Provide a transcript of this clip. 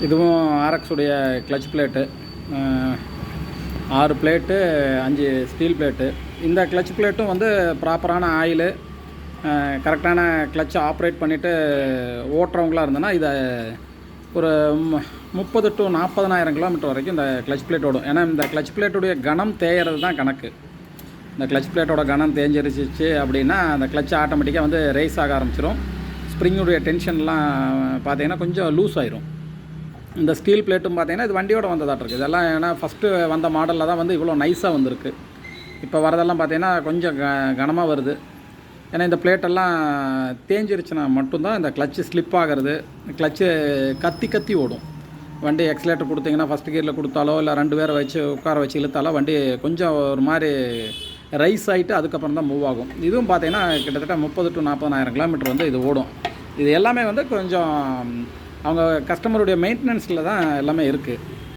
இதுவும் RX உடைய clutch plate, 6 plate, 5 steel plate. இந்த கிளட்ச் பிளேட்டும் வந்து ப்ராப்பரான ஆயிலு, கரெக்டான கிளட்சை ஆப்ரேட் பண்ணிவிட்டு ஓட்டுறவங்களாக இருந்ததுன்னா இதை ஒரு 30 to 40,000 கிலோமீட்டர் வரைக்கும் இந்த கிளட்ச் பிளேட் ஓடும். ஏன்னா இந்த கிளட்ச் பிளேட்டுடைய கனம் தேயறது தான் கணக்கு. இந்த கிளட்ச் பிளேட்டோட கனம் தேஞ்சிருச்சு அப்படின்னா அந்த கிளட்ச் ஆட்டோமேட்டிக்காக வந்து ரேஸ் ஆக ஆரம்பிச்சிடும். ஸ்ப்ரிங்குடைய டென்ஷன்லாம் பார்த்தீங்கன்னா கொஞ்சம் லூஸ் ஆயிரும். இந்த ஸ்டீல் பிளேட்டும் பார்த்தீங்கன்னா இது வண்டியோட வந்ததாட்டு இருக்குது. இதெல்லாம் ஏன்னா ஃபஸ்ட்டு வந்த மாடலில் தான் வந்து இவ்வளோ நைஸாக வந்திருக்கு. இப்போ வரதெல்லாம் பார்த்தீங்கன்னா கொஞ்சம் கனமாக வருது. ஏன்னா இந்த பிளேட்டெல்லாம் தேஞ்சிருச்சுன்னா மட்டும்தான் இந்த கிளச்சு ஸ்லிப் ஆகிறது, கிளச்சு கத்தி ஓடும். வண்டி எக்ஸலேட்டர் கொடுத்தீங்கன்னா ஃபஸ்ட் கியரில் கொடுத்தாலோ இல்லை 2 பேரை வச்சு உட்கார வச்சு இழுத்தாலோ வண்டி கொஞ்சம் ஒரு மாதிரி ரைஸ் ஆகிட்டு அதுக்கப்புறம் தான் மூவ் ஆகும். இதுவும் பார்த்தீங்கன்னா கிட்டத்தட்ட 30 to 40,000 கிலோமீட்டர் வந்து இது ஓடும். இது எல்லாமே வந்து கொஞ்சம் அவங்க கஸ்டமருடைய மெயின்டெனன்ஸில் தான் எல்லாமே இருக்குது.